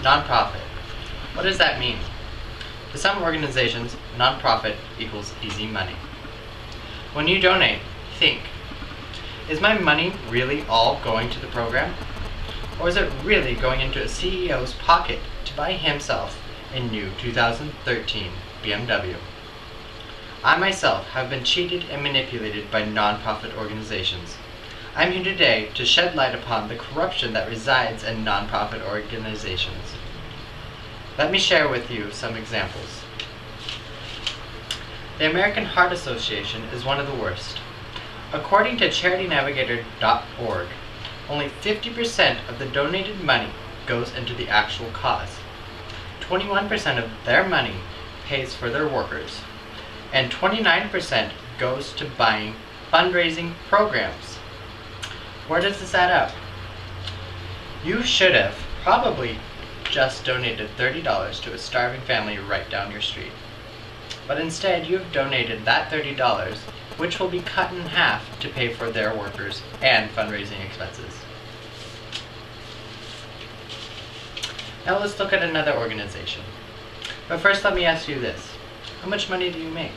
Nonprofit. What does that mean? To some organizations, nonprofit equals easy money. When you donate, think, is my money really all going to the program? Or is it really going into a CEO's pocket to buy himself a new 2013 BMW? I myself have been cheated and manipulated by nonprofit organizations. I'm here today to shed light upon the corruption that resides in nonprofit organizations. Let me share with you some examples. The American Heart Association is one of the worst. According to CharityNavigator.org, only 50% of the donated money goes into the actual cause. 21% of their money pays for their workers, and 29% goes to buying fundraising programs. Where does this add up? You should have probably just donated $30 to a starving family right down your street. But instead, you have donated that $30, which will be cut in half to pay for their workers and fundraising expenses. Now let's look at another organization. But first let me ask you this. How much money do you make?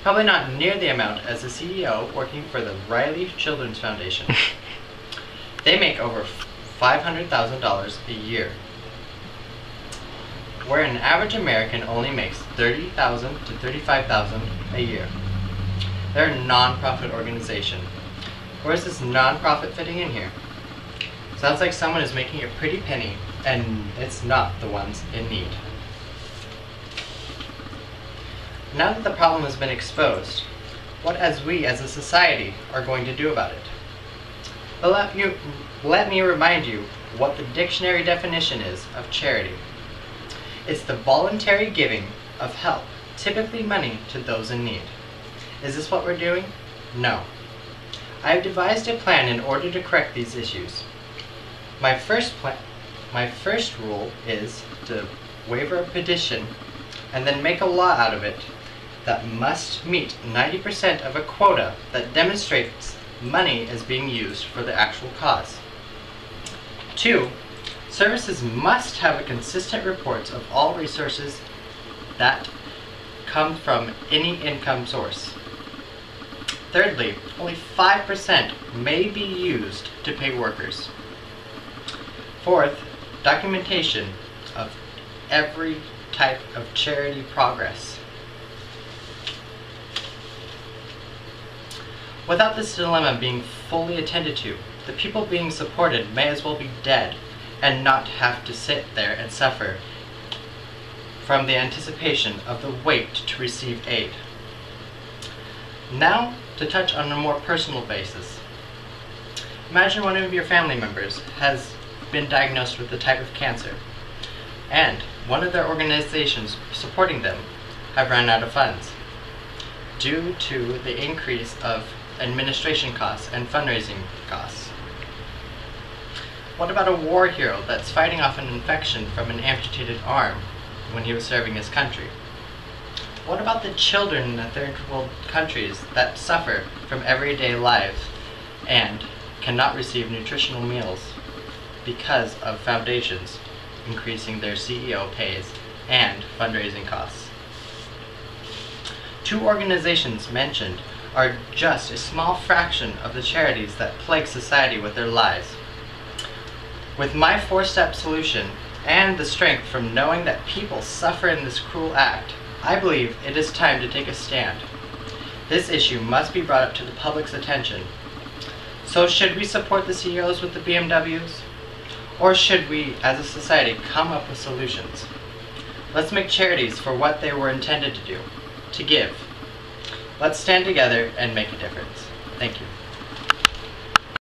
Probably not near the amount as a CEO working for the Riley Children's Foundation. They make over $500,000 a year, where an average American only makes $30,000 to $35,000 a year. They're a non-profit organization. Where is this non-profit fitting in here? Sounds like someone is making a pretty penny, and it's not the ones in need. Now that the problem has been exposed, what we as a society are going to do about it? Well, let me remind you what the dictionary definition is of charity. It's the voluntary giving of help, typically money, to those in need. Is this what we're doing? No. I have devised a plan in order to correct these issues. My first rule is to waiver a petition and then make a law out of it that must meet 90% of a quota that demonstrates money is being used for the actual cause. 2. Services must have a consistent reports of all resources that come from any income source. Thirdly, only 5% may be used to pay workers. Fourth, documentation of every type of charity progress. Without this dilemma being fully attended to, the people being supported may as well be dead and not have to sit there and suffer from the anticipation of the wait to receive aid. Now, to touch on a more personal basis. Imagine one of your family members has been diagnosed with a type of cancer, and one of their organizations supporting them have run out of funds due to the increase of administration costs and fundraising costs. What about a war hero that's fighting off an infection from an amputated arm when he was serving his country? What about the children in the third world countries that suffer from everyday life and cannot receive nutritional meals because of foundations increasing their CEO pays and fundraising costs? 2 organizations mentioned are just a small fraction of the charities that plague society with their lies. With my 4-step solution and the strength from knowing that people suffer in this cruel act, I believe it is time to take a stand. This issue must be brought up to the public's attention. So should we support the CEOs with the BMWs? Or should we, as a society, come up with solutions? Let's make charities for what they were intended to do, to give. Let's stand together and make a difference. Thank you.